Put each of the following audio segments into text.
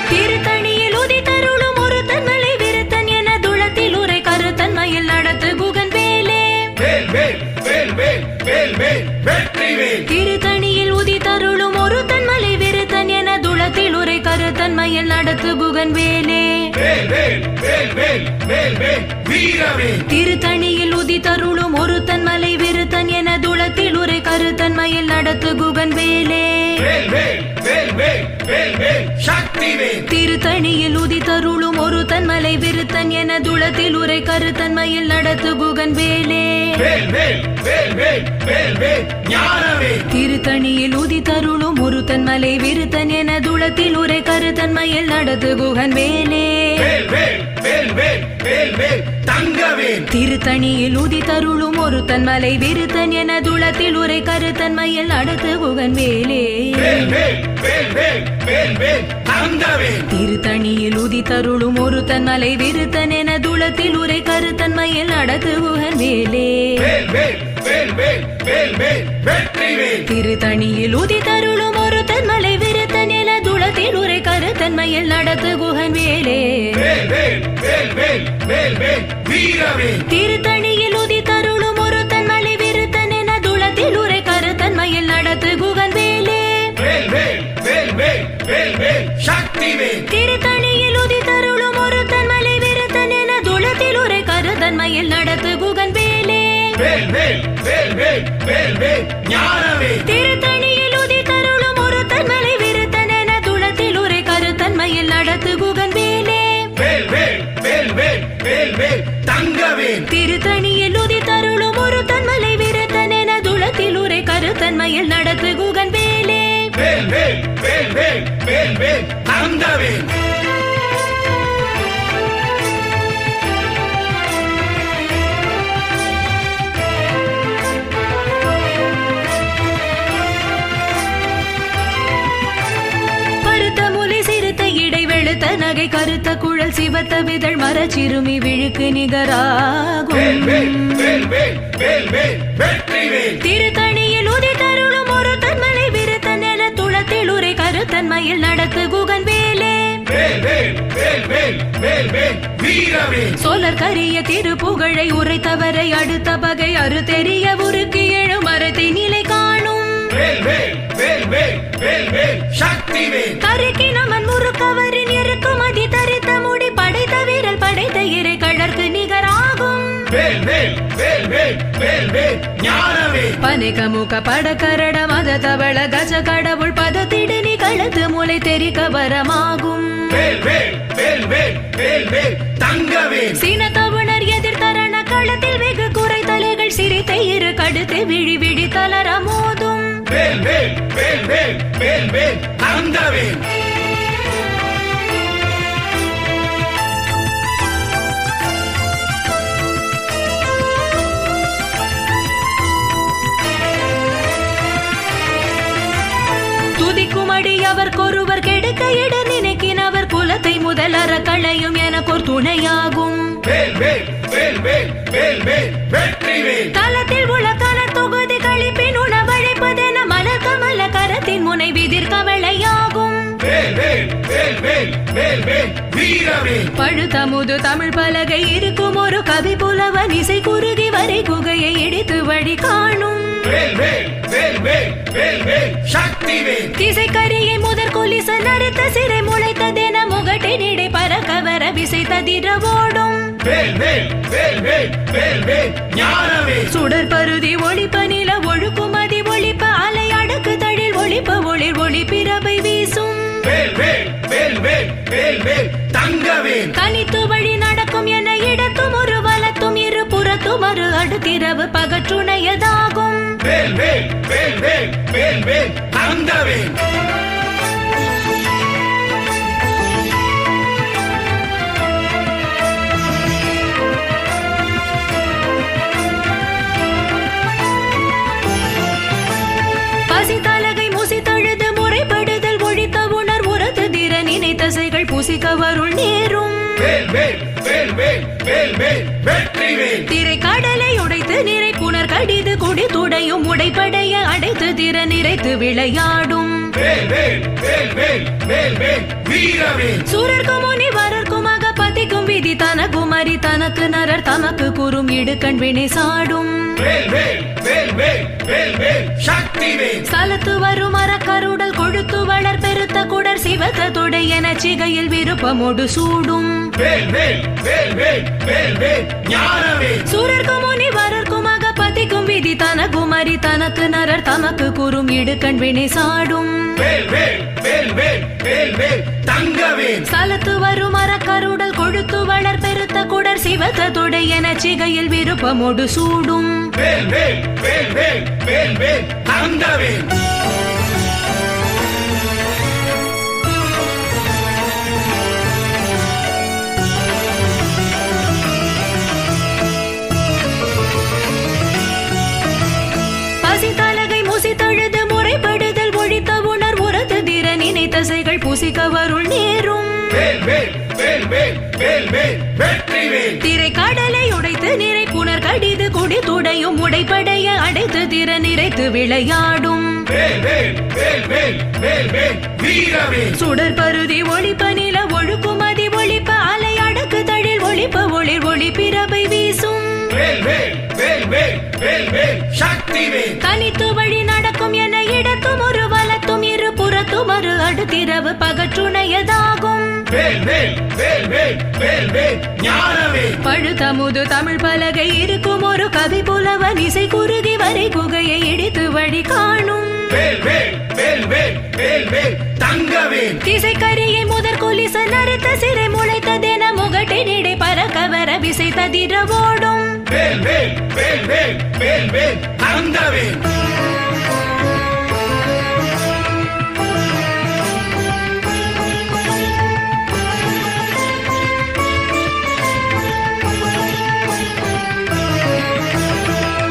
திருத்தணியில் உதித்தருளும் ஒரு தன்மலை விருத்தன் என துளத்தில் உரை கருத்தன்மையில் நடத்து குகன் வேலே. திருத்தணியில் உதித்தருளும் ஒரு தன்மலை விருத்தன் என துளத்தில் உரை கருத்தன்மையில் நடத்து குகன் வேலே. திருத்தணியில் உதித்தருளும் ஒரு தன்மலை விருத்தன் என துளத்தில் உரை கருத்தன்மையில் நடத்து குகன் வேலே. திருத்தணியில் உதித்தருளும் ஒரு தன்மலை விருத்தன் என துளத்தில் உரை கருத்தன்மையில் நடத்து குகன் வேலே. திருத்தணியில் உதித்தருளும் ஒரு தன்மலை விருத்தன் என துளத்தில் உரை கருத்தன்மையில் நடத்து குகன் வேலே. திருத்தணியில் உதித்தருளும் ஒரு தன்மலை விருத்தன் என துளத்தில் உரை கருத்தன்மையில் நடத்து குகன் வேலே. திருத்தணியில் உதித்தருளும் ஒரு தன்மலை விருத்தன் என துளத்தில் உரை கருத்தன்மையில் நடத்து குகன் வேலே. திருத்தணியில் உதித்தருளும் ஒரு தன்மலை விருத்தன் என துளத்தில் உரை கருத்தன்மையில் நடத்து குகன் வேலே. திருத்தணியில் உதித்தருளும் ஒரு தன்மலை விருத்தன் என துளத்தில் உரை கருத்தன்மையில் நடத்து குகன் வேலே. திருத்தணியில் உதித்தருளும் ஒரு தன்மலை விருத்தன் என துளத்தில் உரை கருத்தன்மையில் நடத்து குகன் வேலே. திருத்தணியில் உதித்தருளும் ஒரு தன்மலை விருத்தன் என துளத்தில் உரை கருத்தன்மையில் நடத்து குகன் வேலே. திருத்தணியில் உதித்தருளும் ஒரு தன்மலை விருத்தன் என துளத்தில் உரை கருத்தன்மையில் நடத்து குகன் வேலே. வெளுத்த நகை கருத்த குழல் சிவத்த விதழ் மரச்சிறுமி விழுக்கு நிகராகும். திருத்தணியில் உதித்தருளும் ஒரு தன்மலை விருத்தன் என துளத்தில் உரை கருத்தன்மையில் நடத்து குகன் வேலே. சோழர் கரிய திருப்புகழை உரைத்தவரை அடுத்த பகை அறுதெறிய உருக்கு எழு மரத்தை நிலை காணும். கருக்கினமன் முறுக்கவரின் இறக்குமதி தரித்த முடி படைத்த வீரல் படைத்த இறை கழற்கு நிகராகும். பனைகமுக படக்கரட மத தவள கஜ கடவுள் பதத்திடு கழுத்து முளை தெரிக்க வரமாகும். சீனத்தவுணர் எதிர்த்தரண களத்தில் வெகு குறை தலைகள் சிரித்த இரு கடுத்து விழி விழி தளர மோதும். துதிக்குமடி அவர்கொருவர் கெடுக்க இட நினைக்கினவர் குலத்தை முதலற களையும் எனக்கோர் துணையாகும். தலத்தில் உள்ள கலர் தொகுதி கழிப்பின் உணவழைப்பதென மலர் கமல கரத்தின் முனை விதிர் கவலையாகும். பழுத்தமுது தமிழ் பலகை இருக்கும் ஒரு கவி புலவன் இசை குறுகி வரை குகையை இடித்து வழி காணும். திசைக்கரியை முதற் கொலிச நறுத்த சிறை முளைத்ததென முகட்டினிடை பறக்க வர விசை ததிர ஓடும். சுடர் பருதி ஒளிப்ப நில ஒழுக்குமதி ஒளிப்ப அலை அடக்கு தழில் ஒளிப்ப ஒளிர் ஒளி பிறவை வீசும். கனித்து வழி நடக்கும் என இடத்தும் ஒரு வலத்தும் இரு புறத்தும் ஒரு அடுத்திரவு பகற்றுணையதாகும். பசித்தலகை முசித்தழுது முறைப்படுதல் ஒழித்த உணர் உரத்து திற நினைத்தசைகள் புசிக்கவருள் நேரும். திரை கடலை உடைத்து நிறை புனர் கடிது குடி துடையும் உடைப்படைய அடைத்து திற நிறைத்து விளையாடும். வேல் வேல் வேல் வேல் வேல் வேல் வீரவேல் சூரர்க்கும் முனிவரர்க்கும் அகபதிக்கும் விதி தனக்கும் அறி தனக்கு நரர் தமக்கு கூறும் இடுக்கண் வினை சாடும் வேல் வேல் வேல் வேல் வேல் வேல் சக்தி வேல் சலத்து வரும் அறக்கருடல் கொழுத்து வளர் பெருத்த குடர் சிவத்த தொடை என சிகையில் விருப்பமோடு சூடும் வேல் வேல் வேல் வேல் வேல் வேல் ஞானவேல் சூரர்க்கும் முனிவரர்க்கும் அகபதிக்கும் விதி தனக்கும் அறி தனக்கு நரர் தமக்கு கூறும் இடுக்கண் வினை சாடும் வேல் வேல் வேல் வேல் வேல் வேல் தங்கவேல் சலத்து வரும் அறக்கருடல் கொழுத்து வளர் பெருத்த குடர் சிவத்த தொடை என சிகையில் விருப்பமோடு சூடும் வேல் வேல் வேல் வேல் வேல் வேல் தங்கவேல் பசித்தலகை முசித்தழுது முறைப்படுதல் ஒழித்த உணர் உரத்து திற நினைத்தசைகள் புசிக்கவருள் நேரும் வேல் வேல் வேல் வேல் வேல் வேல் வெற்றி வேல் திரை கடலை உடைத்து நிறை புனர் கடிது குடி துடையும் உடைப்படைய அடைத்து திற நிறைத்து விளையாடும் வேல் வேல் வேல் வேல் வேல் வேல் வீரவேல் சுடர் பருதி ஒளிப்ப நில ஒழுக்குமதி ஒளிப்ப அலை அடக்கு தழில் ஒளிப்ப ஒளிர் ஒளி பிறவை வீசும் வேல் வேல் வேல் வேல் வேல் வேல் சக்தி வேல் தனித்து வழி நடக்கும் என இடத்தும் ஒரு வலத்தும் இரு புறத்தும் ஒரு அடுத்திரவு பகற்றுணையதாகும் வேல் வேல் வேல் வேல் வேல் வேல் ஞானவேல் பழுத்தமுது தமிழ் பலகை இருக்கும் ஒரு கவி புலவன் இசை குறுகி வரை குகையை இடித்து வழி காணும் வேல் வேல் வேல் வேல் வேல் வேல் தங்கவேல் திசை கரியை முதற் கொலிச நறுத்த சிறை முளைத்ததென முகட்டினிடை பறக்க வர விசை ததிர ஓடும் வேல் வேல் வேல் வேல் வேல் வேல் தங்கவேல்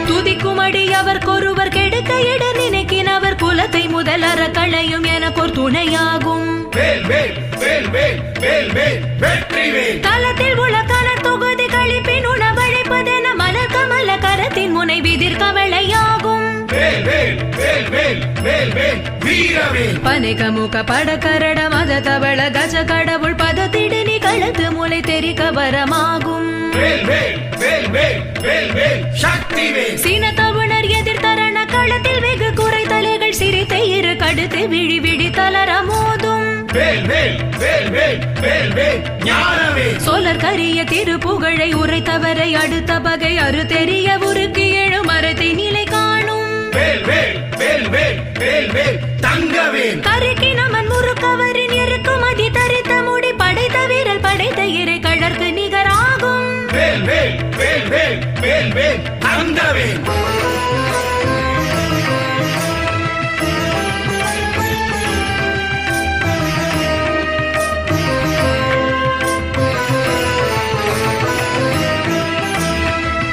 துதிக்குமடி அவர்க்கொருவர் கெடுக்க இட நினைக்கினவர் குலத்தை முதலற களையும் எனக்கொரு துணையாகும் வேல் வேல் வேல் வேல் வேல் வேல் வெற்றி வேல் தலத்தில் உள்ள கலர் தொகுதி கழிப்பின் உணவழைப்பதென மலர் கமல கரத்தின் முனை விதிர் கவலையாகும் வேல் வேல் வேல் வேல் வேல் வேல் வீரவேல் பனைகமுக படக்கரட மத தவள கஜ கடவுள் பதத்திடு கழுத்து மூளை தெரிக்க வரமாகும் வேல் வேல் வேல் வேல் வேல் வேல் சக்தி வேல் சீனத்தவுணர் எதிர் தரண களத்தில் வெகு குறை தலைகள் சிரித்த இரு கடுத்து விழி விழி தளர மோதும் வேல் வேல் வேல் வேல் வேல் வேல் ஞானவேல் சோழர் கரிய திருப்புகழை உரைத்தவரை அடுத்த பகை அறு தெரிய உருக்கி எழு மரத்தை நிலை காணும் வேல் வேல் வேல் வேல் வேல் வேல் தங்கவேல் கருக்கி நமன் முறுக்கவரின் இறுக்குமதி தரித்த முடி படைத்த வீரல் படைத்த இறை கழற்கு நிகராகும் வேல் வேல் வேல் வேல் வேல் வேல் தங்கவேல்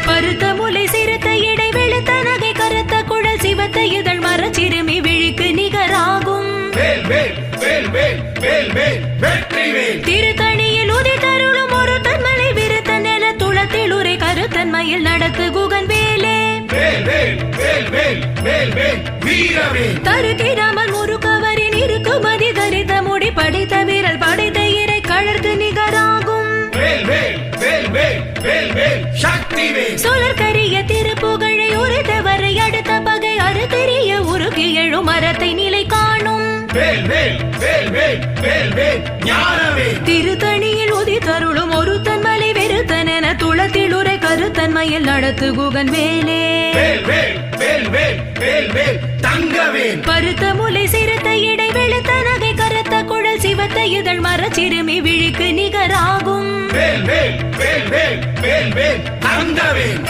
பருத்த முலை சிறுத்த இடை வெளுத்த நகை கருத்த குழல் சிவத்த இதழ் மரச்சிறுமி விழிக்கு நிகராகும் வேல் வேல் வேல் வேல் வேல் வேல் வெற்றி வேல் திருத்தணியில் உதி தருளும் ஒரு தன்மலை விருத்த நில துளத்தில் உரை கருத்தன்மையில் நடத்து குகன் வேலே வேல் வேல் வேல் வேல் வேல் வேல் வீரவேல் தருகிராமல் முறுக்கவரின் இருக்குமதி தரித்த முடி படைத்த வீரல் படைத்த இறை கழற்கு நிகராகும் வேல் வேல் வேல் வேல் வேல் வேல் சக்தி வேல் சோழர் கரிய திருப்புகழை உரைத்தவரை அடுத்த பகை அறு தெரிய உருகி எழு மரத்தை நிலை காணும் வேல் வேல் வேல் வேல் வேல் வேல் ஞானவேல் திருத்தணியில் உதி தருளும் ஒரு தன்மலை வெறுத்தன துளத்தில் உரை கருத்தன்மையில் நடத்து குகன் வேலே வேல் வேல் வேல் வேல் வேல் வேல் தங்கவேல் பருத்த முலை சிறுத்த இடை வெளுத்த நகை கருத்த குழல் சிவத்த இதழ் மரச்சிறுமி விழிக்கு நிகராகும் வேல் வேல் வேல் வேல் வேல் வேல் தங்கவேல்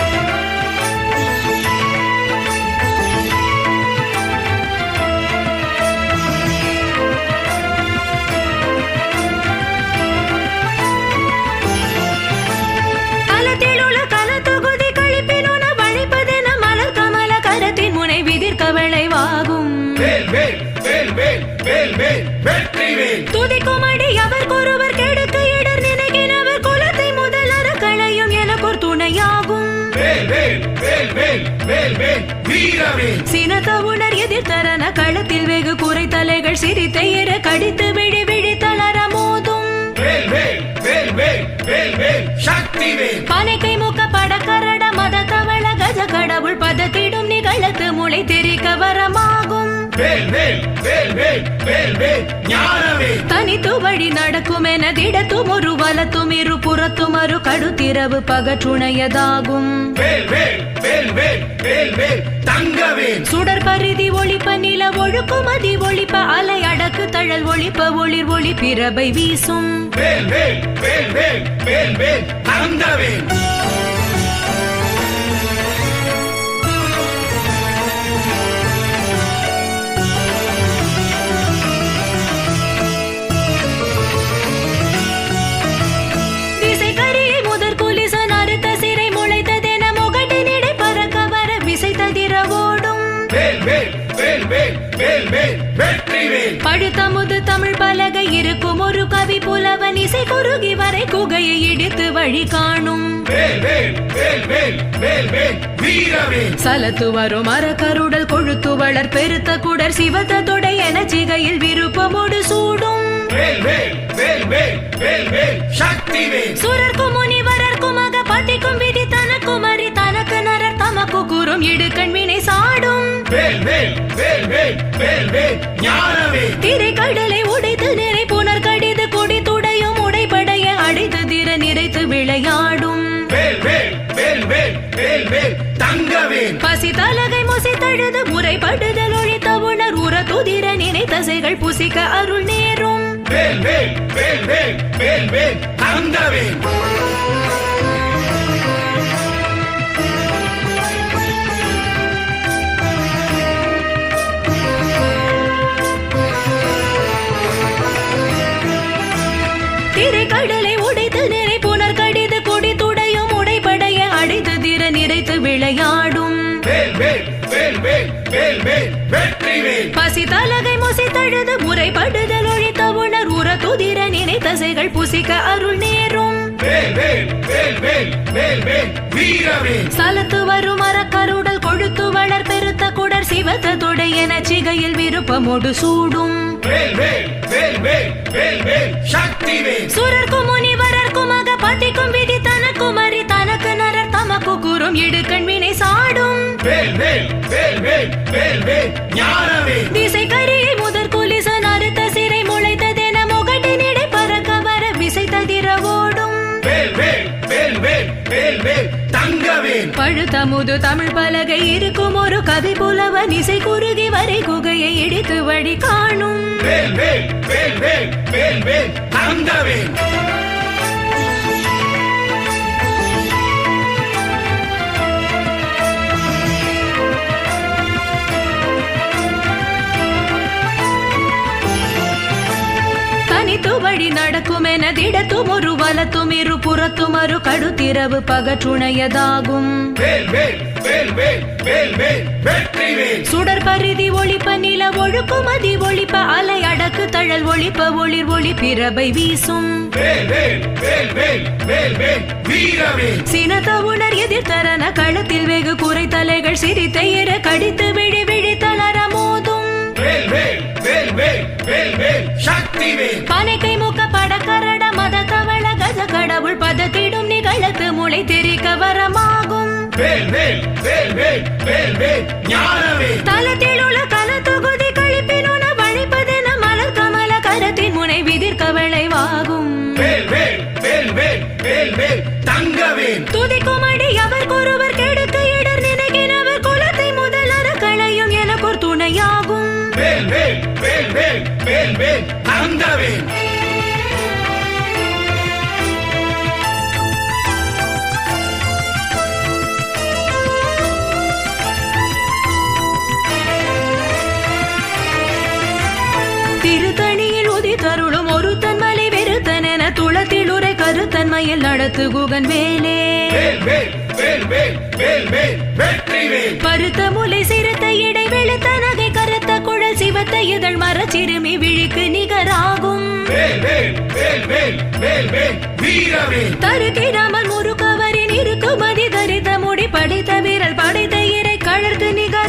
துதிக்குமடி அவர்க்கொருவர் கெடுக்க இடர் நினைக்கினவர் குலத்தை முதலற களையும் எனக்கொரு துணையாகும் வேல் வேல் வேல் வேல் வேல் வேல் வீரவேல் சினத்த உணர் எதிர்த்தரன களத்தில் வெகு குறை தலைகள் சிரித்த இர கடித்து விழி விழி தளர மோதும் வேல் வேல் வேல் வேல் வேல் வேல் சக்திவேல் பனைக்கை மூக்க பட கரட மத தவள கஜ கடவுள் பதத்திடும் நிகழத்து முளை தெரிக்க வரமாகும் வேல் வேல் வேல் வேல் வேல் வேல் ஞானவேல் தனித்து வழி நடக்கும் என திடத்தும் ஒரு வலத்தும் இரு புறத்தும் அரு கடுத்திரவு பகற்றுணையதாகும் வேல் வேல் வேல் வேல் வேல் வேல் தங்கவேல் சுடர் பரிதி ஒளிப்ப நில ஒழுக்கும் அதி ஒளிப்ப அலை அடக்கு தழல் ஒளிப்ப ஒளிர் ஒளி பிரபை வீசும் வேல் வேல் வேல் வேல் வேல் வேல் தங்கவேல் திசை கரியை முதற் குலிசன் அறுத்த சிறை முளைத்ததென முகட்டு நிடை பறக்க வர விசை ததிர ஓடும் வேல் வேல் வேல் வேல் வேல் வேல் வெற்றிவேல் பழுத்தமுது தமிழ் பலகை இருக்கும் ஒரு கவி புலவன் இசை குறுகி வரை குகையை இடித்து வழி காணும் வேல் வேல் வேல் வேல் வேல் வேல் வீரவேல் சலத்து வரும் மரக்கருடல் கொழுத்து வளர் பெருத்த குடர் சிவத்த தொடை என சிகையில் விருப்பமோடு சூடும் வேல் வேல் வேல் வேல் வேல் வேல் சக்திவேல் சுரர்க்கும் முனிவரர்க்கும் அக பத்திக்கும் விதி தனக்கும் அறி தனக்கு நரர் தமக்கு கூறும் இடுக்கண் வினை சாடும் வேல் வேல் வேல் வேல் வேல் வேல் ஞானவேல் திரை கடலை உடைத்து நிறை புனர் கடிது கொடி துடையும் உடைபடைய அடைத்து திற நிறைத்து விளையாடும் வேல் வேல் வேல் வேல் வேல் வேல் தங்கவேல் பசி தலகை முசி தழுது முறைப்படுதல் ஒழித்த உணர் உற துதிர நினை தசைகள் புசிக்க அருள் நேரும் வேல் வேல் வேல் வேல் வேல் வேல் தங்கவேல் திரை கடலை உடைத்து நிறை புனர் கடிது கொடி துடையும் உடைபடைய அடைத்து திற நிறைத்து விளையாடும் வேல் வேல் வேல் வேல் வேல் வேல் வெற்றிவேல் பசி தலகை முசி தழுது முறைப்படுதல் ஒழித்த உணர் உற துதிர நினை தசைகள் புசிக்க அருள் நேரும் வேல் வேல் வேல் வேல் வேல் வேல் வீரவேல் சலத்து வரும் மரக்கருடல் கொழுத்து வளர் பெருத்த குடர் சிவத்த தொடை என சிகையில் விருப்பமோடு சூடும் வேல் வேல் வேல் வேல் வேல் வேல் சக்திவேல் சுரர்க்கும் முனிவரர்க்கும் அக பத்திக்கும் விதி தனக்கும் அறி தனக்கு நரர் தமக்கு கூறும் இடுக்கண் வினை சாடும் வேல் வேல் வேல் வேல் வேல் வேல் ஞானவேல் திசை கரியை முதற் குலிசன் அறுத்த சிறை முளைத்ததென முகட்டு நிடை பறக்க வர விசை ததிர ஓடும் வேல் வேல் வேல் வேல் வேல் வேல் தங்கவேல் பழுத்தமுது தமிழ் பலகை இருக்கும் ஒரு கவி புலவன் இசை குறுகி வரை குகையை இடித்து வழி காணும் வேல் வேல் வேல் வேல் வேல் வேல் தங்கவேல் தனித்து வழி நடக்கும் என திடத்தும் ஒரு வலத்தும் இரு புறத்தும் அரு கடுத்திரவு பகற்றுணையதாகும் வேல் வேல் வேல் வேல் வேல் வேல் வெற்றிவேல் சுடர் பரிதி ஒளிப்ப நில ஒழுக்கும் அதி ஒளிப்ப அலை அடக்கு தழல் ஒளிப்ப ஒளிர் ஒளி பிரபை வீசும் வேல் வேல் வேல் வேல் வேல் வேல் வீரவேல் சினத்த உணர் எதிர்த்தரன களத்தில் வெகு குறை தலைகள் சிரித்த இர கடித்து விழி விழி தளர மோதும் வேல் வேல் வேல் வேல் வேல் வேல் சக்திவேல் பனைக்கை மூக்க பட கரட மத தவள கஜ கடவுள் பதத்திடும் நிகழத்து முளை தெரிக்க வரமாகும் வேல் வேல் வேல் வேல் வேல் வேல் ஞானவேல் தலத்தில் உள்ள கலத்தொகுதி கழிப்பினுன வழிப்பதென மலர் கமல கரத்தின் முனை விதிர்க்க விளைவாகும் வேல் வேல் வேல் வேல் வேல் வேல் தங்கவேல் துதிக்கும் அடி அவர் ஒருவர் கெடுத்து இடர் நினைக்கினவர் குலத்தை முதலற களையும் எனக்கொரு துணையாகும் வேல் வேல் வேல் வேல் வேல் வேல் தங்கவேல் திருத்தணியில் உதித்தருளும் ஒருத்தன் மலை வெறுத்தன் என துளத்தில் உரை கருத்தன்மையில் நடத்து குகன் வேலே வேல் வேல் வேல் வேல் வேல் வேல் வெற்றிவேல் பருத்த முலை சிறுத்த இடை வெளுத்த நகை கருத்த குழல் சிவத்த இதழ் மரச்சிறுமி விழிக்கு நிகராகும் வேல் வேல் வேல் வேல் வேல் வேல் வீரவேல் தருகிராமல் முருகவரின் இருக்கு மதி தரித்த முடி படைத்த வீரல் படைத்த இறை கழற்கு நிகர்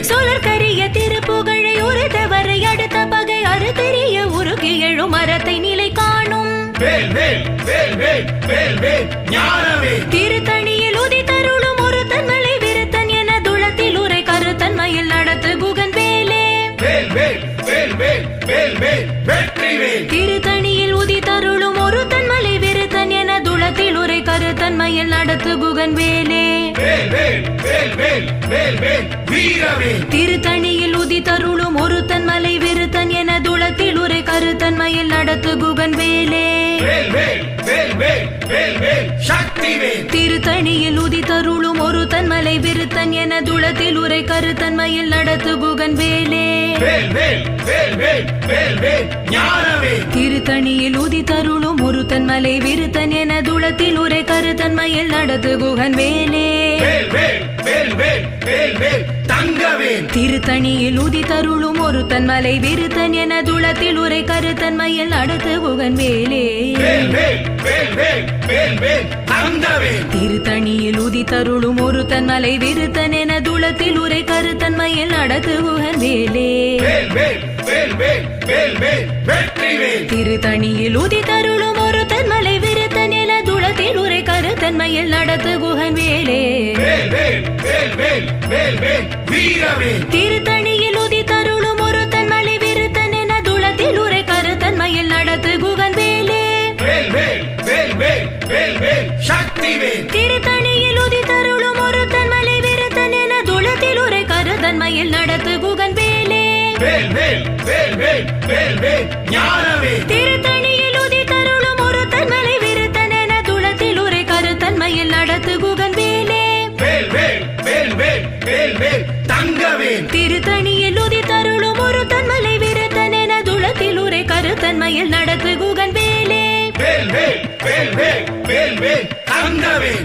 வேல் சுழற்கரிய திருப்புகழை உறுத்தவரை அடுத்த பகை அறுதெறிய உருகி எழும் மரத்தை நிலை காணும் வேல் வேல் வேல் வேல் வேல் வேல் ஞானவே திருத்தணியில் உதித்தருளும் ஒரு தன்மலை விருத்தன் என துளத்தில் உரை கருத்தன்மையில் நடத்து குகன் வேலே வேல் வேல் வேல் வேல் வேல் வேல் வெற்றி வேல் திருத்தணியில் உதித்தருளும் ஒரு தன்மலை விருத்தன் என துளத்தில் உரை கருத்தன்மையில் நடத்து குகன் வேலே வேல் வேல் வேல் வேல் வேல் வேல் வீரவேல் திருத்தணியில் உதித்தருளும் ஒரு தன்மலை விருத்தன் என துளத்தில் உரை கருத்தன்மையில் நடத்து குகன் வேலே வேல் வேல் வேல் வேல் வேல் வேல் சக்தி வேல் திருத்தணியில் உதித்தருளும் ஒரு தன்மலை விருத்தன் என துளத்தில் உரை கருத்தன்மையில் நடத்து குகன் வேலே வேல் வேல் வேல் வேல் வேல் வேல் ஞானவே திருத்தணியில் உதித்தருளும் ஒரு தன்மலை விருத்தன் என துளத்தில் உரை கருத்தன்மையில் நடத்து குகன் வேலே வேல் வேல் வேல் வேல் வேல் வேல் தங்கவேல் திருத்தணியில் உதித்தருளும் ஒரு தன்மலை விருத்தன் என துளத்தில் உரை கருத்தன்மையில் நடத்து குகன் வேலே வேல் வேல் வேல் வேல் வேல் வேல் தங்கவேல் திருத்தணியில் உதித்தருளும் ஒரு தன்மலை விருத்தன் என துளத்தில் உரை கருத்தன்மையில் நடத்து குகன் வேலே வேல் வேல் வேல் வேல் வேல் வேல் வெற்றி வேல் திருத்தணியில் உதித்தருளும் ஒரு தன்மலை விருத்தன் என துளத்தில் உரை கருத்தன்மையில் நடத்து குகன் வேலே வேல் வேல் வேல் வேல் வேல் வேல் வீரவேல் திருத்தணியில் உதித்தருளும் ஒரு தன்மலை விருத்தன் என துளத்தில் உரை கருத்தன்மையில் நடத்து குகன் வேலே வேல் வேல் வேல் வேல் வேல் வேல் சக்தி வேல் திருத்தணியில் உதித்தருளும் ஒரு தன்மலை விருத்தன் என துளத்தில் உரை கருத்தன்மையில் நடத்து குகன் வேலே வேல் வேல் வேல் வேல் வேல் வேல் ஞானவேல் திருத்தணியில் உதித்தருளும் ஒரு தன்மலை விருத்தன் என துளத்தில் உரை கருத்தன்மையில் நடத்து குகன் வேலே வேல் வேல் வேல் வேல் வேல் வேல் தங்கவேல் திருத்தணியில் உதித்தருளும் ஒரு தன்மலை விருத்தன் என துளத்தில் உரை கருத்தன்மையில் நடத்து குகன் வேலே வேல் வேல் வேல் வேல் வேல் வேல் தங்கவேல்